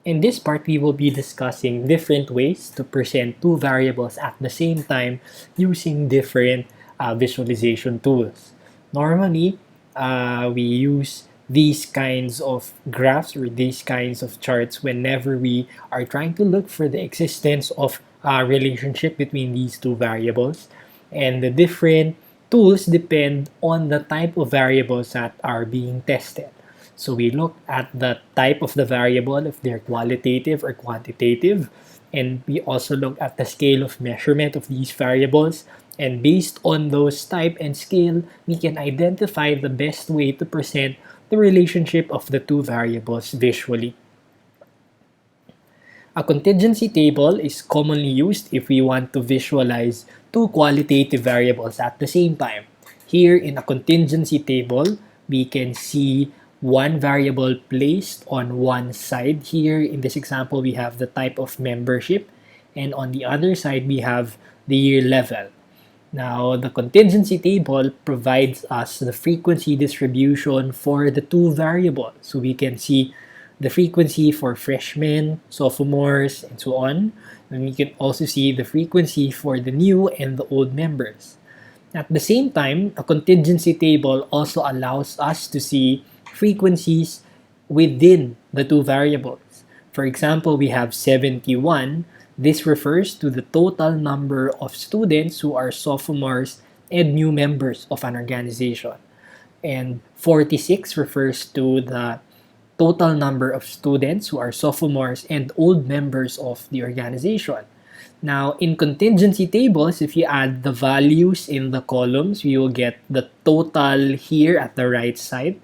In this part, we will be discussing different ways to present two variables at the same time using different visualization tools. Normally, we use these kinds of graphs or these kinds of charts whenever we are trying to look for the existence of a relationship between these two variables. And the different tools depend on the type of variables that are being tested. So we look at the type of the variable, if they're qualitative or quantitative, and we also look at the scale of measurement of these variables. And based on those type and scale, we can identify the best way to present the relationship of the two variables visually. A contingency table is commonly used if we want to visualize two qualitative variables at the same time. Here in a contingency table, we can see one variable placed on one side. Here in this example, we have the type of membership, and on the other side, we have the year level. Now, the contingency table provides us the frequency distribution for the two variables. So we can see the frequency for freshmen, sophomores, and so on. And we can also see the frequency for the new and the old members. At the same time, a contingency table also allows us to see frequencies within the two variables. For example, we have 71. This refers to the total number of students who are sophomores and new members of an organization. And 46 refers to the total number of students who are sophomores and old members of the organization. Now, in contingency tables, if you add the values in the columns, we will get the total here at the right side.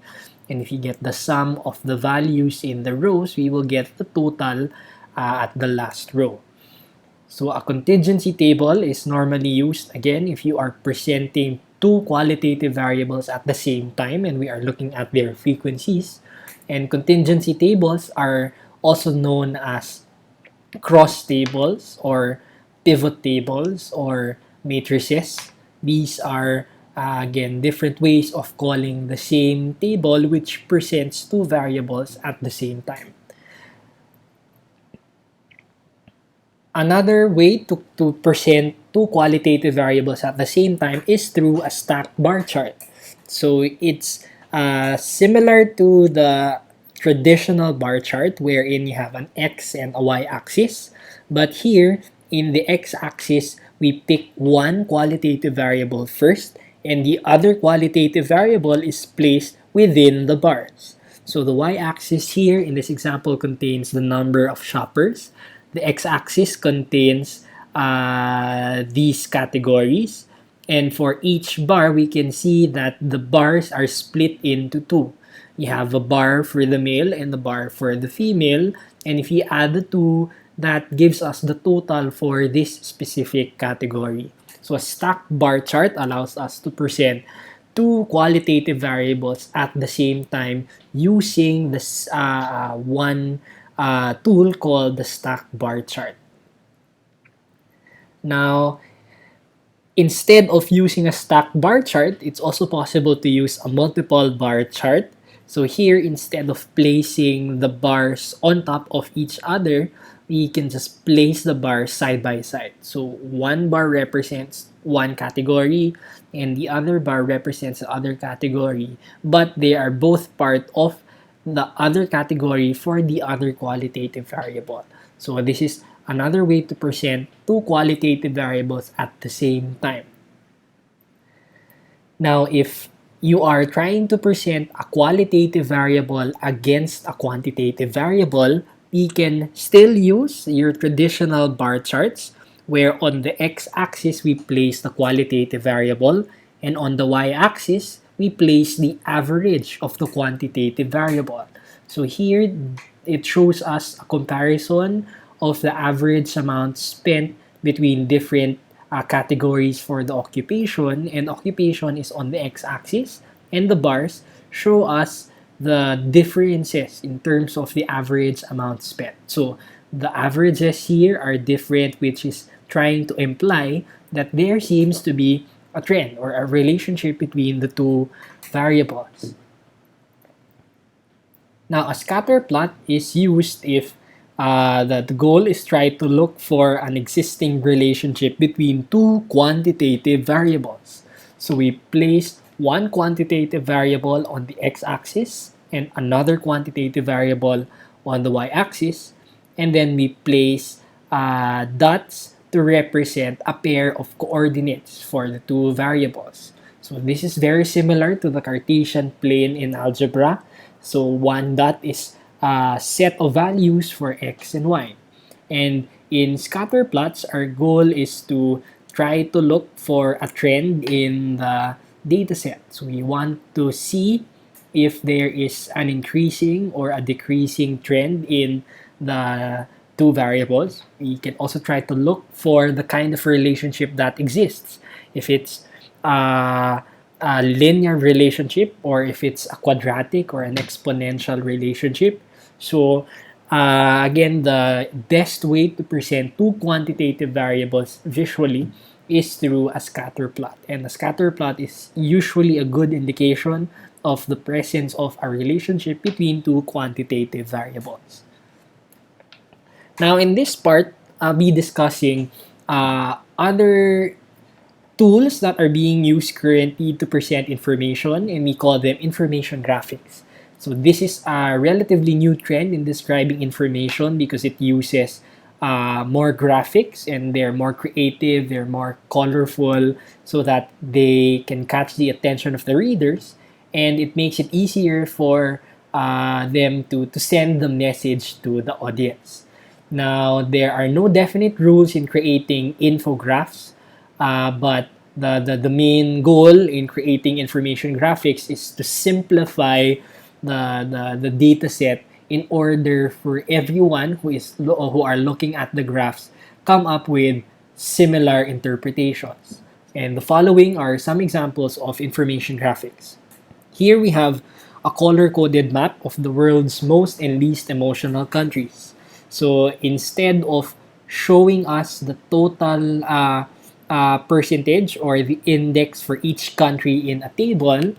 And if you get the sum of the values in the rows, we will get the total at the last row. So a contingency table is normally used, again, if you are presenting two qualitative variables at the same time and we are looking at their frequencies. And contingency tables are also known as cross tables or pivot tables or matrices. These are again different ways of calling the same table which presents two variables at the same time. Another way to present two qualitative variables at the same time is through a stacked bar chart. So it's similar to the traditional bar chart wherein you have an x and a y-axis, but here in the x-axis we pick one qualitative variable first and the other qualitative variable is placed within the bars. So the y-axis here in this example contains the number of shoppers. The x-axis contains these categories, and for each bar we can see that the bars are split into two. You have a bar for the male and a bar for the female, and if you add the two, that gives us the total for this specific category. So a stacked bar chart allows us to present two qualitative variables at the same time using this one tool called the stacked bar chart. Now, instead of using a stacked bar chart, it's also possible to use a multiple bar chart. So here, instead of placing the bars on top of each other, we can just place the bars side by side. So one bar represents one category and the other bar represents the other category, but they are both part of the other category for the other qualitative variable. So this is another way to present two qualitative variables at the same time. Now, if you are trying to present a qualitative variable against a quantitative variable, we can still use your traditional bar charts where on the x-axis we place the qualitative variable and on the y-axis we place the average of the quantitative variable. So here it shows us a comparison of the average amount spent between different categories for the occupation, and occupation is on the x-axis, and the bars show us the differences in terms of the average amount spent. So the averages here are different, which is trying to imply that there seems to be a trend or a relationship between the two variables. Now, a scatter plot is used if The goal is try to look for an existing relationship between two quantitative variables. So we place one quantitative variable on the x-axis and another quantitative variable on the y-axis, and then we place dots to represent a pair of coordinates for the two variables. So this is very similar to the Cartesian plane in algebra. So one dot is a set of values for x and y. And in scatter plots, our goal is to try to look for a trend in the data set. So we want to see if there is an increasing or a decreasing trend in the two variables. We can also try to look for the kind of relationship that exists. If it's a linear relationship or if it's a quadratic or an exponential relationship. So again, the best way to present two quantitative variables visually is through a scatter plot. And a scatter plot is usually a good indication of the presence of a relationship between two quantitative variables. Now, in this part, I'll be discussing other tools that are being used currently to present information, and we call them information graphics. So this is a relatively new trend in describing information because it uses more graphics, and they're more creative, they're more colorful, so that they can catch the attention of the readers, and it makes it easier for them to send the message to the audience. Now, there are no definite rules in creating infographics, but the main goal in creating information graphics is to simplify the data set in order for everyone who are looking at the graphs come up with similar interpretations. And the following are some examples of information graphics. Here we have a color-coded map of the world's most and least emotional countries. So instead of showing us the total percentage or the index for each country in a table,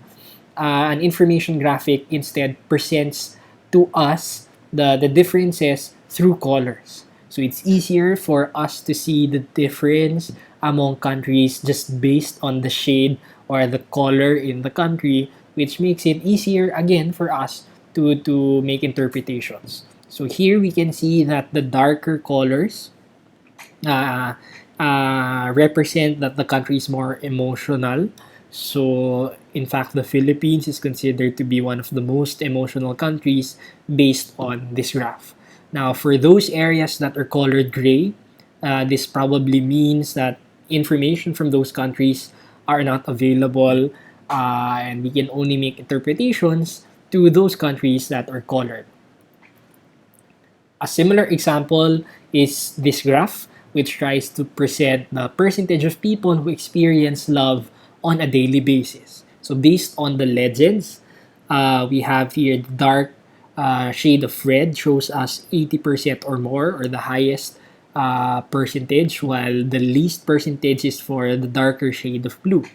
an information graphic instead presents to us the differences through colors. So it's easier for us to see the difference among countries just based on the shade or the color in the country, which makes it easier again for us to make interpretations. So here we can see that the darker colors represent that the country is more emotional. So, in fact, the Philippines is considered to be one of the most emotional countries based on this graph. Now, for those areas that are colored gray, this probably means that information from those countries are not available, and we can only make interpretations to those countries that are colored. A similar example is this graph, which tries to present the percentage of people who experience love on a daily basis. So based on the legends, we have here the dark shade of red shows us 80% or more, or the highest percentage, while the least percentage is for the darker shade of blue.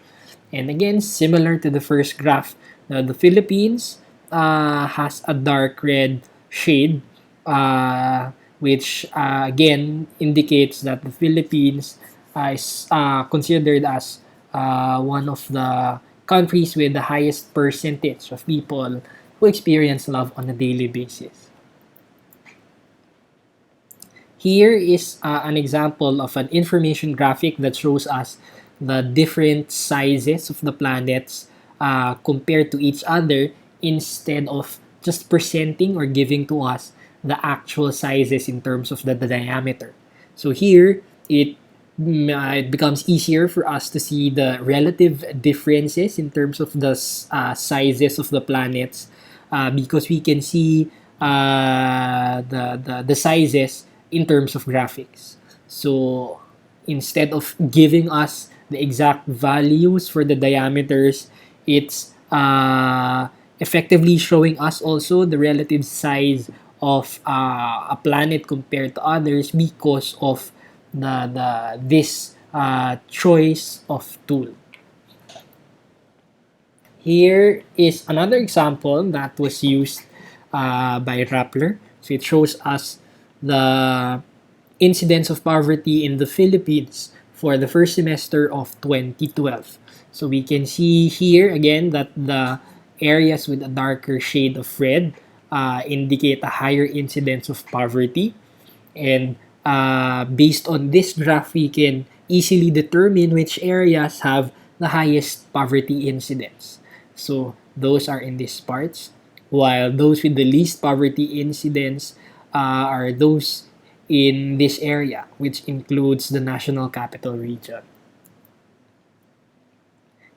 And again, similar to the first graph, the Philippines has a dark red shade, which again indicates that the Philippines is considered as one of the countries with the highest percentage of people who experience love on a daily basis. Here is an example of an information graphic that shows us the different sizes of the planets compared to each other, instead of just presenting or giving to us the actual sizes in terms of the diameter. So here, it becomes easier for us to see the relative differences in terms of the sizes of the planets, because we can see the sizes in terms of graphics. So instead of giving us the exact values for the diameters, it's effectively showing us also the relative size of a planet compared to others because of this choice of tool. Here is another example that was used by Rappler. So it shows us the incidence of poverty in the Philippines for the first semester of 2012. So we can see here again that the areas with a darker shade of red indicate a higher incidence of poverty. And based on this graph, we can easily determine which areas have the highest poverty incidence. So those are in these parts, while those with the least poverty incidence are those in this area, which includes the National Capital Region.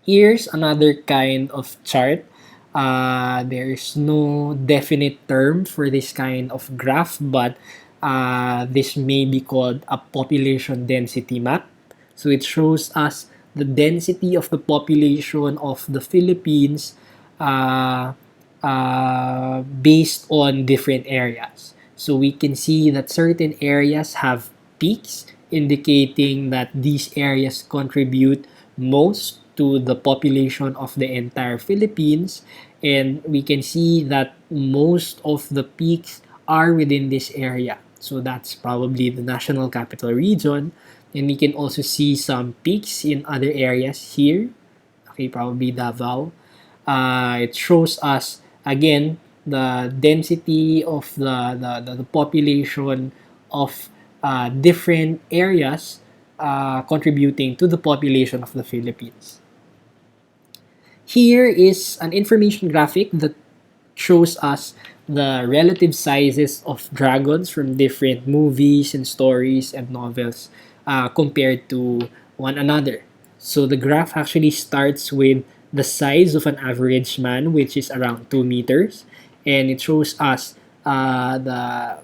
Here's another kind of chart. There's no definite term for this kind of graph, but this may be called a population density map. So it shows us the density of the population of the Philippines based on different areas. So we can see that certain areas have peaks, indicating that these areas contribute most to the population of the entire Philippines. And we can see that most of the peaks are within this area. So that's probably the National Capital Region. And we can also see some peaks in other areas here. Okay, probably Davao. It shows us again the density of the population of different areas contributing to the population of the Philippines. Here is an information graphic that shows us the relative sizes of dragons from different movies and stories and novels compared to one another. So the graph actually starts with the size of an average man, which is around 2 meters, and it shows us the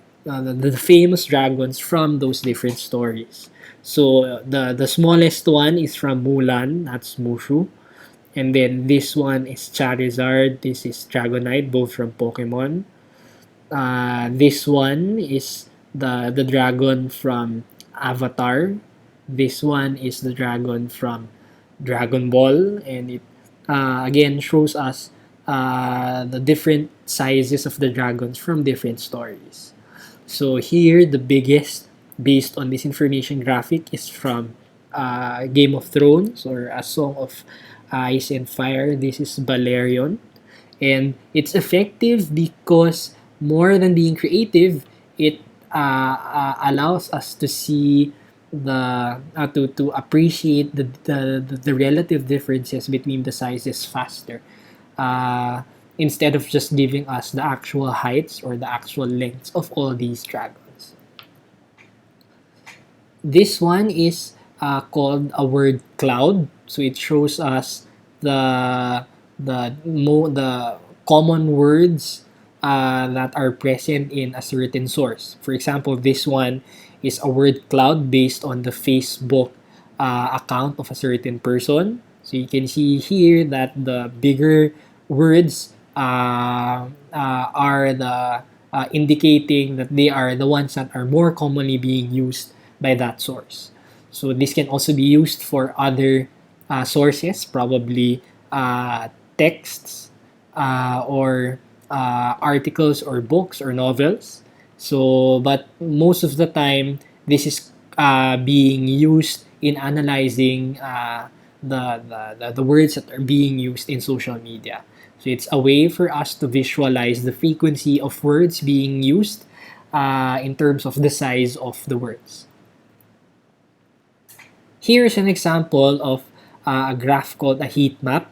famous dragons from those different stories. So the smallest one is from Mulan, that's Mushu. And then this one is Charizard, this is Dragonite, both from Pokemon. This one is the dragon from Avatar. This one is the dragon from Dragon Ball, and it again shows us the different sizes of the dragons from different stories. So here, the biggest, based on this information graphic, is from Game of Thrones, or A Song of Ice and Fire. This is Balerion. And it's effective because more than being creative, it allows us to see to appreciate the relative differences between the sizes faster, uh, instead of just giving us the actual heights or the actual lengths of all these dragons. This one is called a word cloud. So it shows us the common words that are present in a certain source. For example, this one is a word cloud based on the Facebook account of a certain person. So you can see here that the bigger words are the indicating that they are the ones that are more commonly being used by that source. So this can also be used for other sources, probably texts or articles or books or novels. So, but most of the time, this is being used in analyzing the words that are being used in social media. So it's a way for us to visualize the frequency of words being used in terms of the size of the words. Here's an example of a graph called a heat map.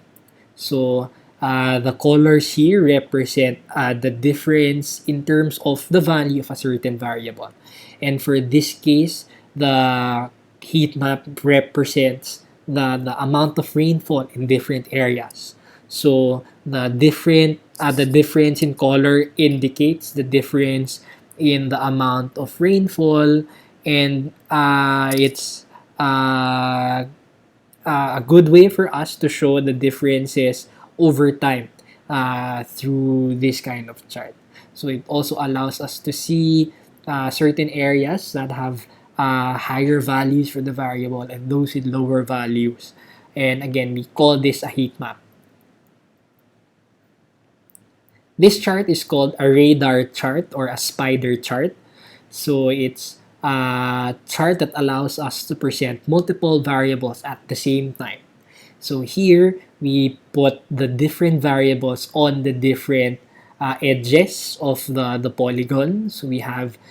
So the colors here represent the difference in terms of the value of a certain variable. And for this case, the heat map represents the amount of rainfall in different areas. So the difference in color indicates the difference in the amount of rainfall, and it's a good way for us to show the differences over time through this kind of chart. So it also allows us to see certain areas that have higher values for the variable and those with lower values. And again, we call this a heat map. This chart is called a radar chart or a spider chart. So it's a chart that allows us to present multiple variables at the same time. So here, we put the different variables on the different edges of the polygon. So we have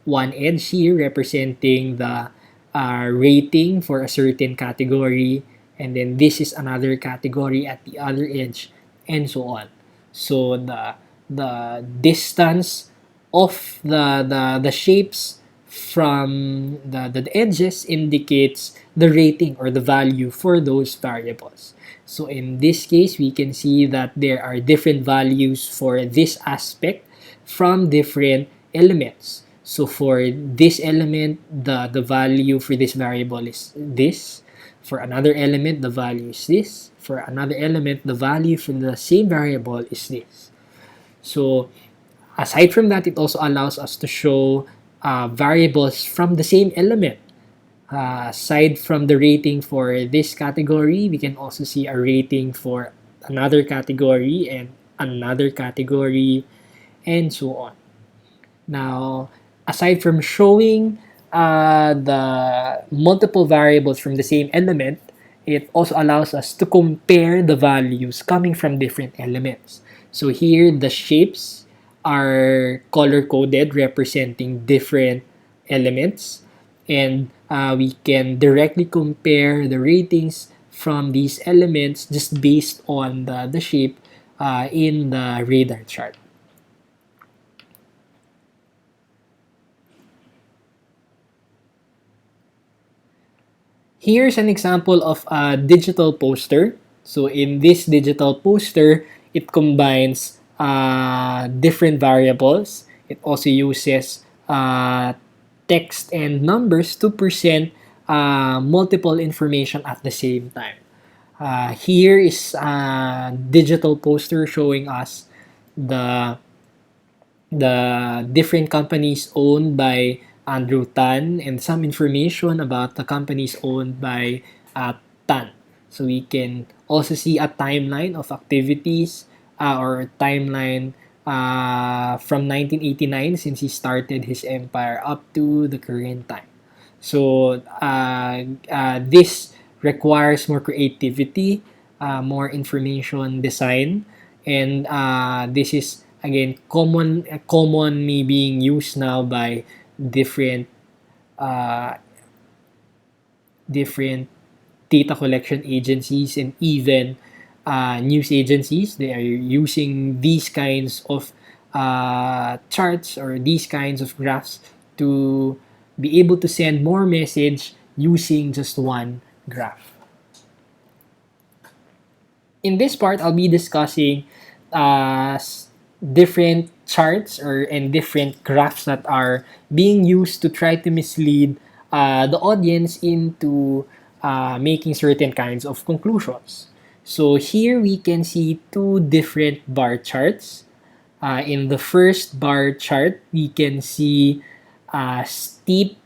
one edge here representing the rating for a certain category, and then this is another category at the other edge, and so on. So the distance of the shapes from the edges indicates the rating or the value for those variables. So in this case, we can see that there are different values for this aspect from different elements. So for this element, the value for this variable is this. For another element, the value is this. For another element, the value for the same variable is this. So aside from that, it also allows us to show variables from the same element. Aside from the rating for this category, we can also see a rating for another category and another category, and so on. Now, aside from showing the multiple variables from the same element, it also allows us to compare the values coming from different elements. So here, the shapes are color-coded, representing different elements, and we can directly compare the ratings from these elements just based on the shape in the radar chart. Here's an example of a digital poster. So in this digital poster, it combines different variables. It also uses text and numbers to present multiple information at the same time. Here is a digital poster showing us the different companies owned by Andrew Tan and some information about the companies owned by Tan. So we can also see a timeline of activities or a timeline from 1989 since he started his empire up to the current time. So this requires more creativity, more information design, and this is again commonly being used now by different uh, different data collection agencies and even news agencies. They are using these kinds of charts or these kinds of graphs to be able to send more message using just one graph. In this part, I'll be discussing different charts and different graphs that are being used to try to mislead the audience into making certain kinds of conclusions. So here we can see two different bar charts. In the first bar chart, we can see a steep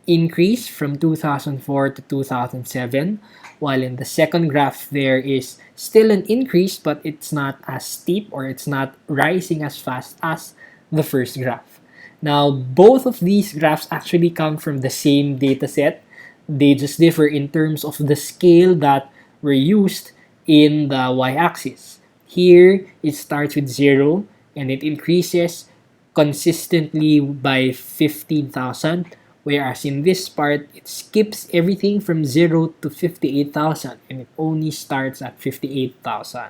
increase from 2004 to 2007, while in the second graph there is still an increase, but it's not as steep or it's not rising as fast as the first graph. Now, both of these graphs actually come from the same data set. They just differ in terms of the scale that were used in the y-axis. Here, it starts with 0 and it increases consistently by 15,000, whereas in this part, it skips everything from 0 to 58,000 and it only starts at 58,000.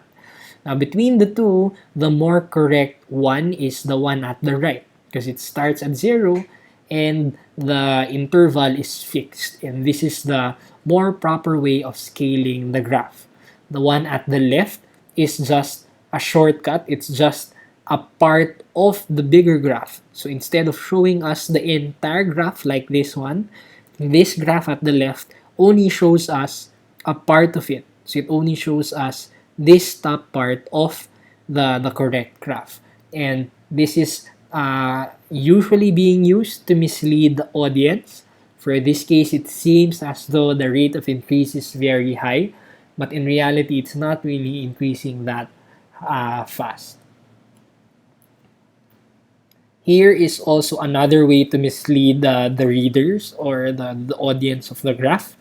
Now, between the two, the more correct one is the one at the right because it starts at 0 and the interval is fixed, and this is the more proper way of scaling the graph. The one at the left is just a shortcut. It's just a part of the bigger graph. So instead of showing us the entire graph like this one, this graph at the left only shows us a part of it. So it only shows us this top part of the correct graph. And this is usually being used to mislead the audience. For this case, it seems as though the rate of increase is very high, but in reality, it's not really increasing that fast. Here is also another way to mislead the readers or the audience of the graph.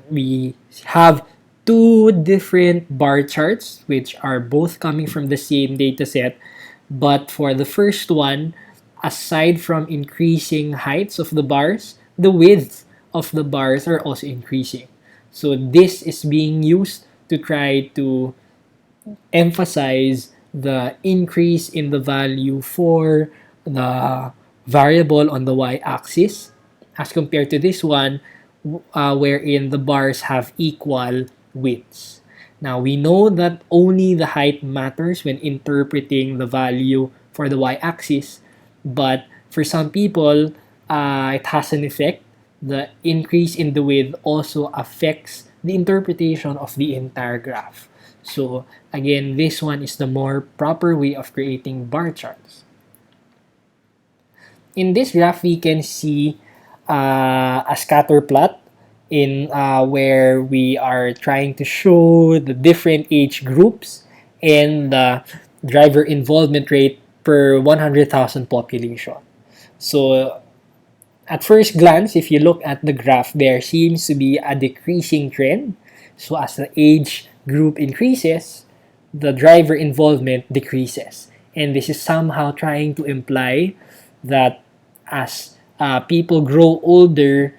We have two different bar charts which are both coming from the same data set, but for the first one, aside from increasing heights of the bars, the width of the bars are also increasing. So this is being used to try to emphasize the increase in the value for the variable on the y-axis as compared to this one, wherein the bars have equal widths. Now we know that only the height matters when interpreting the value for the y-axis, but for some people, it has an effect. The increase in the width also affects the interpretation of the entire graph. So again, this one is the more proper way of creating bar charts. In this graph, we can see a scatter plot in where we are trying to show the different age groups and the driver involvement rate per 100,000 population. So at first glance, if you look at the graph, there seems to be a decreasing trend. So as the age group increases, the driver involvement decreases. And this is somehow trying to imply that as people grow older,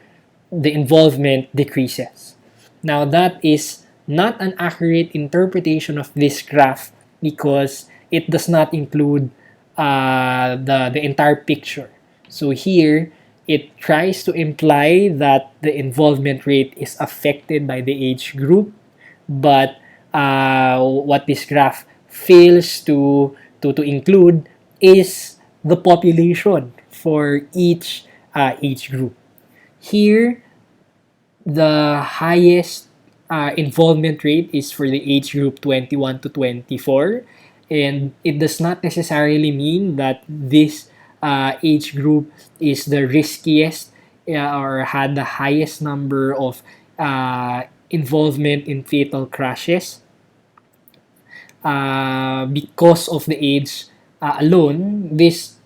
the involvement decreases. Now that is not an accurate interpretation of this graph because it does not include the entire picture. So here, it tries to imply that the involvement rate is affected by the age group, but what this graph fails to include is the population for each age group. Here, the highest involvement rate is for the age group 21 to 24, and it does not necessarily mean that this age group is the riskiest or had the highest number of involvement in fatal crashes. Because of the age alone, this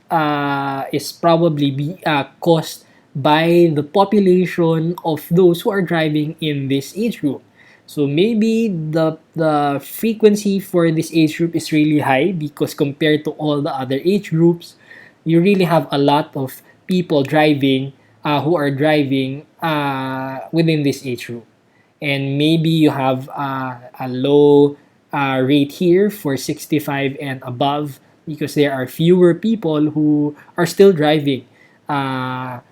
is probably caused by the population of those who are driving in this age group. So maybe the frequency for this age group is really high because compared to all the other age groups, you really have a lot of people driving who are driving within this age group. And maybe you have a low rate here for 65 and above because there are fewer people who are still driving at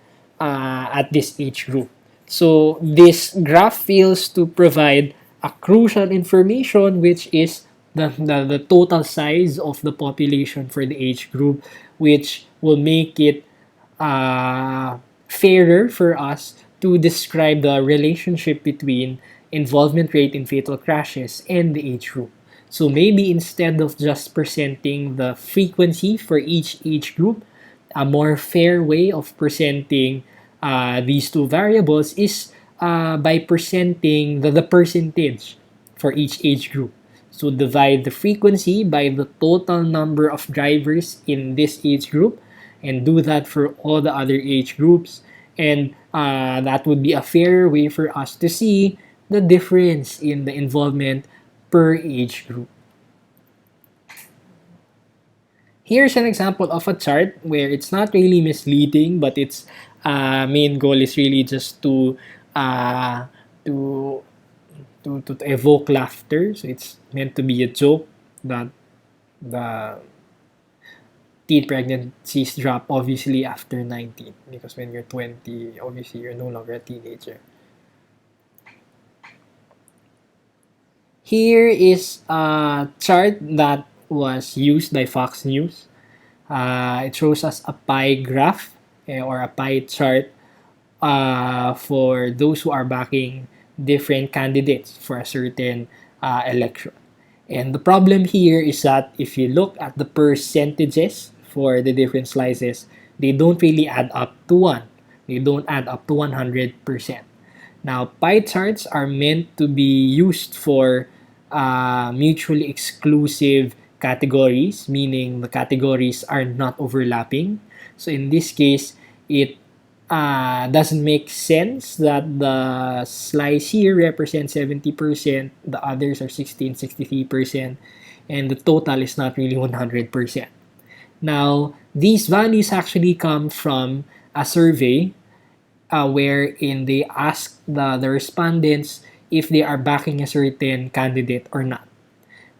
this age group. So this graph fails to provide a crucial information, which is the total size of the population for the age group, which will make it fairer for us to describe the relationship between involvement rate in fatal crashes and the age group. So maybe instead of just presenting the frequency for each age group, a more fair way of presenting these two variables is by presenting the percentage for each age group. So divide the frequency by the total number of drivers in this age group and do that for all the other age groups. And that would be a fairer way for us to see the difference in the involvement per age group. Here's an example of a chart where it's not really misleading, but its main goal is really just to evoke laughter. So it's meant to be a joke that the teen pregnancies drop obviously after 19 because when you're 20, obviously you're no longer a teenager. Here is a chart that was used by Fox News. It shows us a pie graph or a pie chart for those who are backing different candidates for a certain election. And the problem here is that if you look at the percentages for the different slices, they don't really add up to 1. They don't add up to 100%. Now, pie charts are meant to be used for mutually exclusive categories, meaning the categories are not overlapping. So in this case, it doesn't make sense that the slice here represents 70%, the others are 16, 63%, and the total is not really 100%. Now, these values actually come from a survey wherein they ask the respondents if they are backing a certain candidate or not.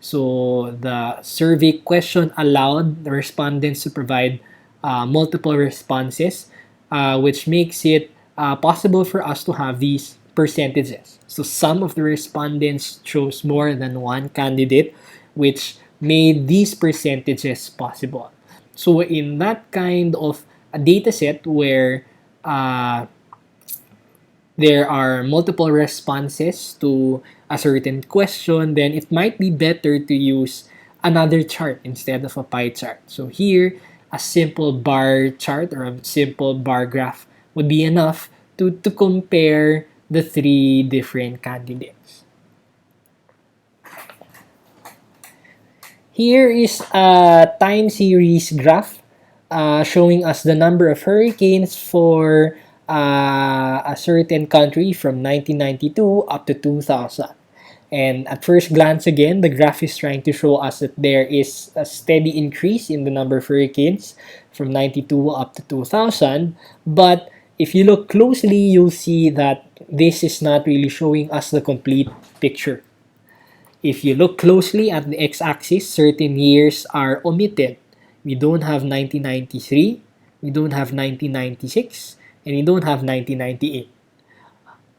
So the survey question allowed the respondents to provide multiple responses, which makes it possible for us to have these percentages. So some of the respondents chose more than one candidate, which made these percentages possible. So in that kind of a data set where there are multiple responses to a certain question, then it might be better to use another chart instead of a pie chart. So here, a simple bar chart or a simple bar graph would be enough to compare the three different candidates. Here is a time series graph showing us the number of hurricanes for a certain country from 1992 up to 2000. And at first glance again, the graph is trying to show us that there is a steady increase in the number of hurricanes from 92 up to 2000. But if you look closely, you'll see that this is not really showing us the complete picture. If you look closely at the x-axis, certain years are omitted. We don't have 1993, we don't have 1996, and we don't have 1998.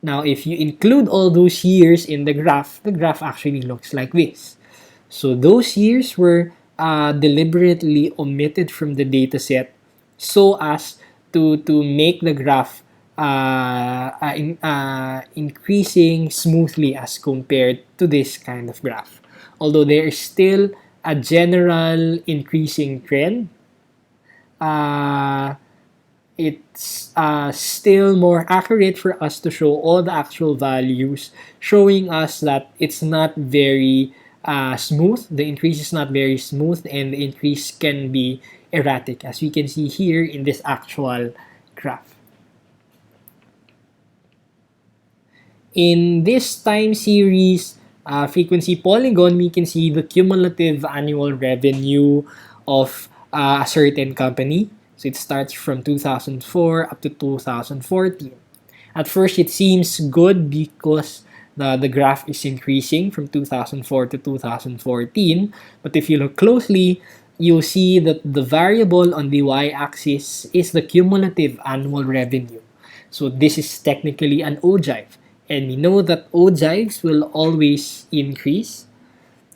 Now, if you include all those years in the graph actually looks like this. So those years were deliberately omitted from the dataset so as to make the graph increasing smoothly as compared to this kind of graph. Although there is still a general increasing trend, it's still more accurate for us to show all the actual values, showing us that it's not very smooth. The increase is not very smooth, and the increase can be erratic, as we can see here in this actual graph. In this time series frequency polygon, we can see the cumulative annual revenue of a certain company. So it starts from 2004 up to 2014. At first, it seems good because the graph is increasing from 2004 to 2014. But if you look closely, you'll see that the variable on the y-axis is the cumulative annual revenue. So this is technically an ogive. And we know that ogives will always increase.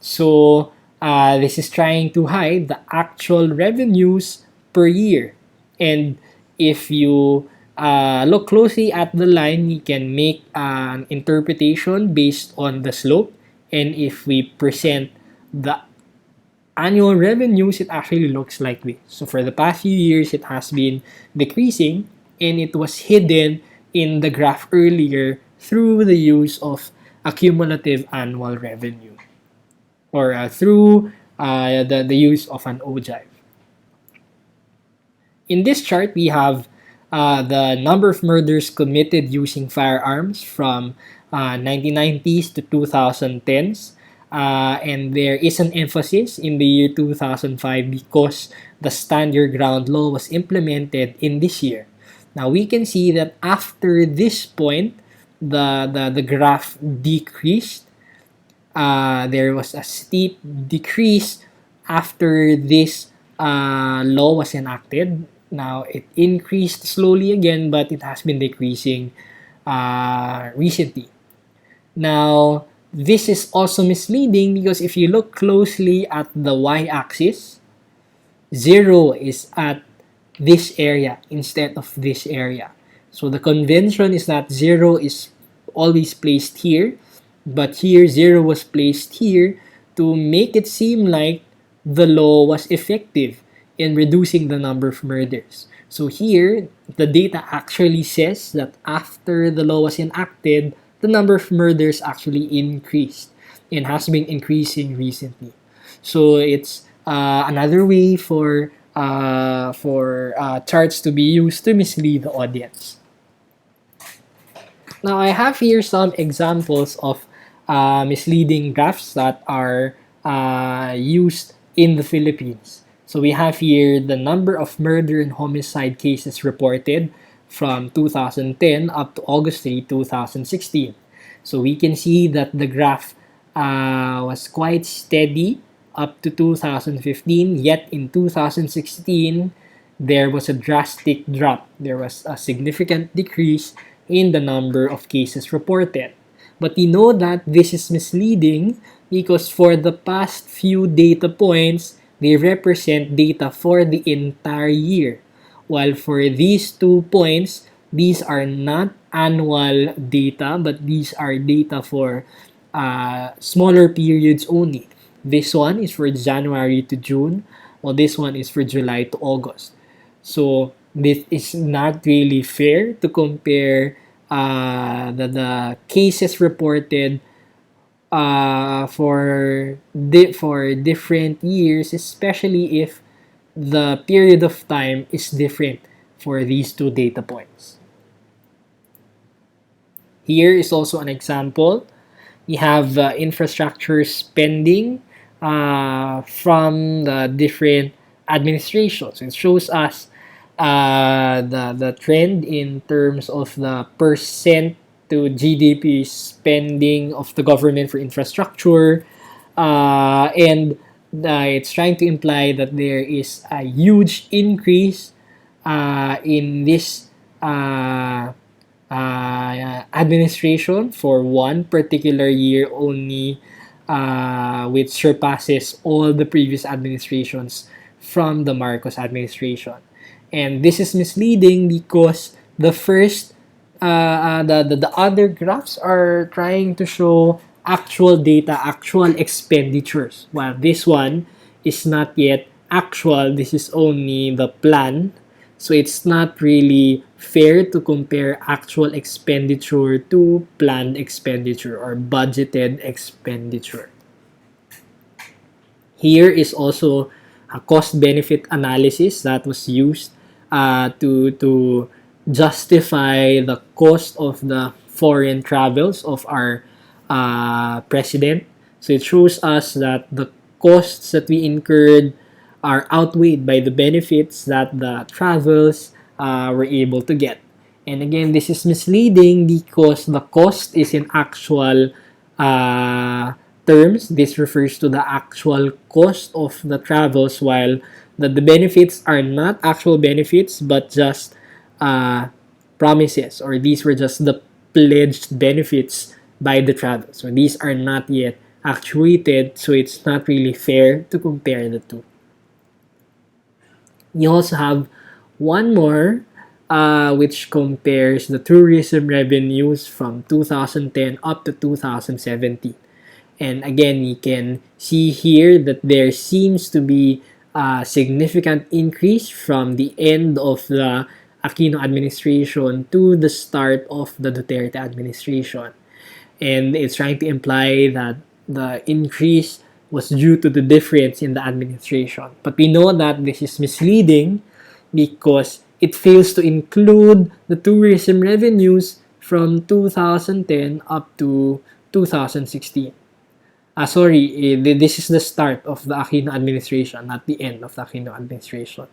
So this is trying to hide the actual revenues per year. And if you look closely at the line, we can make an interpretation based on the slope. And if we present the annual revenues, it actually looks like this. So for the past few years, it has been decreasing, and it was hidden in the graph earlier through the use of a cumulative annual revenue, or through the use of an ogive. In this chart, we have the number of murders committed using firearms from 1990s to 2010s. And there is an emphasis in the year 2005 because the stand your ground law was implemented in this year. Now we can see that after this point, the graph decreased. There was a steep decrease after this law was enacted. Now it increased slowly again, but it has been decreasing recently. Now this is also misleading because if you look closely at the y-axis, 0 is at this area instead of this area. So the convention is that 0 is always placed here, but here 0 was placed here to make it seem like the law was effective in reducing the number of murders. So here, the data actually says that after the law was enacted, the number of murders actually increased and has been increasing recently. So it's another way for charts to be used to mislead the audience. Now I have here some examples of misleading graphs that are used in the Philippines. So we have here the number of murder and homicide cases reported from 2010 up to August 3, 2016. So we can see that the graph was quite steady up to 2015, yet in 2016, there was a drastic drop. There was a significant decrease in the number of cases reported. But we know that this is misleading because for the past few data points, they represent data for the entire year. While for these 2 points, these are not annual data, but these are data for smaller periods only. This one is for January to June, while this one is for July to August. So this is not really fair to compare the cases reported for different years, especially if the period of time is different for these two data points. Here is also an example. We have infrastructure spending from the different administrations. It shows us the trend in terms of the percent to GDP spending of the government for infrastructure, and it's trying to imply that there is a huge increase in this administration for one particular year only, which surpasses all the previous administrations from the Marcos administration. And this is misleading because the other graphs are trying to show actual data, actual expenditures, while this one is not yet actual. This is only the plan. So it's not really fair to compare actual expenditure to planned expenditure or budgeted expenditure. Here is also a cost-benefit analysis that was used to justify the cost of the foreign travels of our president. So it shows us that the costs that we incurred are outweighed by the benefits that the travels were able to get. And again, this is misleading because the cost is in actual terms. This refers to the actual cost of the travels, while the benefits are not actual benefits but just promises, or these were just the pledged benefits by the travel. So these are not yet actuated, so it's not really fair to compare the two. You also have one more which compares the tourism revenues from 2010 up to 2017. And again, you can see here that there seems to be a significant increase from the end of the Aquino administration to the start of the Duterte administration. And it's trying to imply that the increase was due to the difference in the administration. But we know that this is misleading because it fails to include the tourism revenues from 2010 up to 2016. This is the start of the Aquino administration, not the end of the Aquino administration.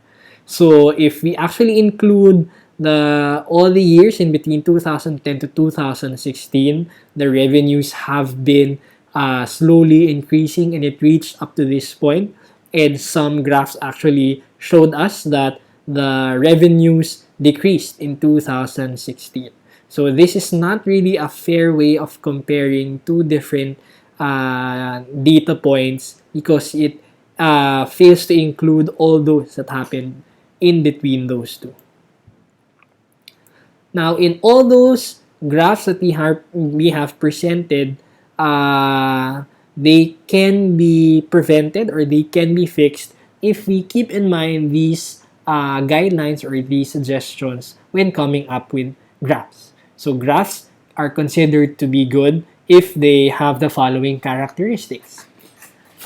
So if we actually include all the years in between 2010 to 2016, the revenues have been slowly increasing, and it reached up to this point. And some graphs actually showed us that the revenues decreased in 2016. So this is not really a fair way of comparing two different data points because it fails to include all those that happened in between those two. Now, in all those graphs that we have presented, they can be prevented or they can be fixed if we keep in mind these guidelines or these suggestions when coming up with graphs. So graphs are considered to be good if they have the following characteristics.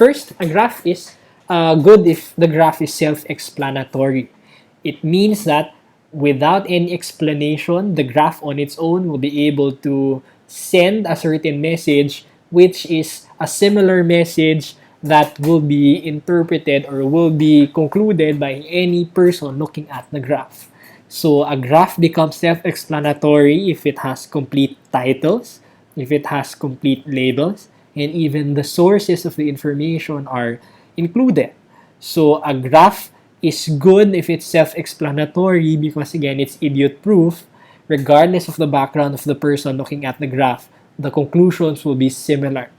First, a graph is good if the graph is self-explanatory. It means that without any explanation, the graph on its own will be able to send a certain message, which is a similar message that will be interpreted or will be concluded by any person looking at the graph. So a graph becomes self-explanatory if it has complete titles, if it has complete labels, and even the sources of the information are included. So a graph is good if it's self-explanatory because again, it's idiot-proof. Regardless of the background of the person looking at the graph, the conclusions will be similar.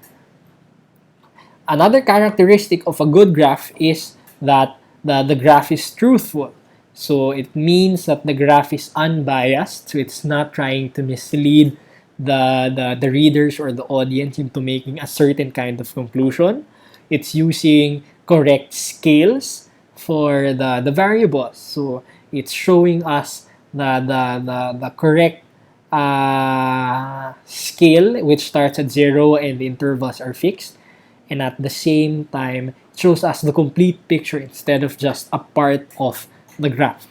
Another characteristic of a good graph is that the graph is truthful. So it means that the graph is unbiased, so it's not trying to mislead the readers or the audience into making a certain kind of conclusion. It's using correct scales for the variables. So it's showing us the correct scale, which starts at 0 and the intervals are fixed. And at the same time, it shows us the complete picture instead of just a part of the graph.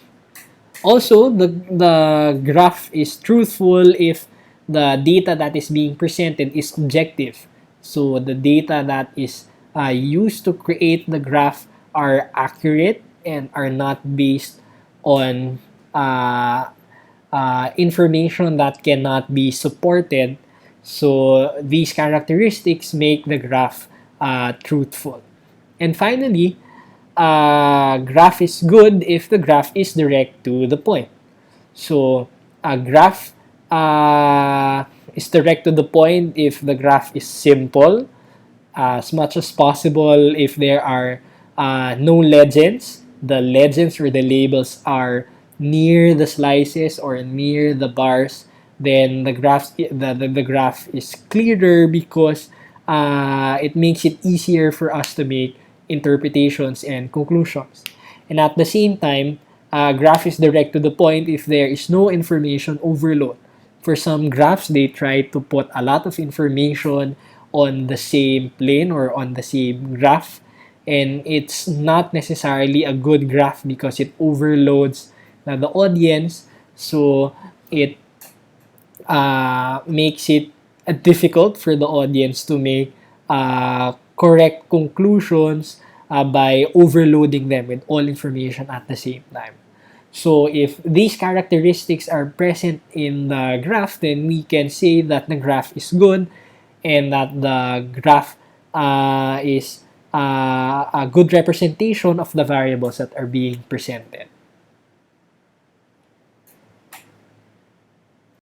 Also, the graph is truthful if the data that is being presented is objective. So the data that is used to create the graph are accurate and are not based on information that cannot be supported. So these characteristics make the graph truthful. And finally, graph is good if the graph is direct to the point. So a graph is direct to the point if the graph is simple, as much as possible if there are no legends. The legends or the labels are near the slices or near the bars, then the graph is clearer because it makes it easier for us to make interpretations and conclusions. And at the same time, graph is direct to the point if there is no information overload. For some graphs, they try to put a lot of information on the same plane or on the same graph, and it's not necessarily a good graph because it overloads the audience, so it makes it difficult for the audience to make correct conclusions by overloading them with all information at the same time. So if these characteristics are present in the graph, then we can say that the graph is good and that the graph is a good representation of the variables that are being presented.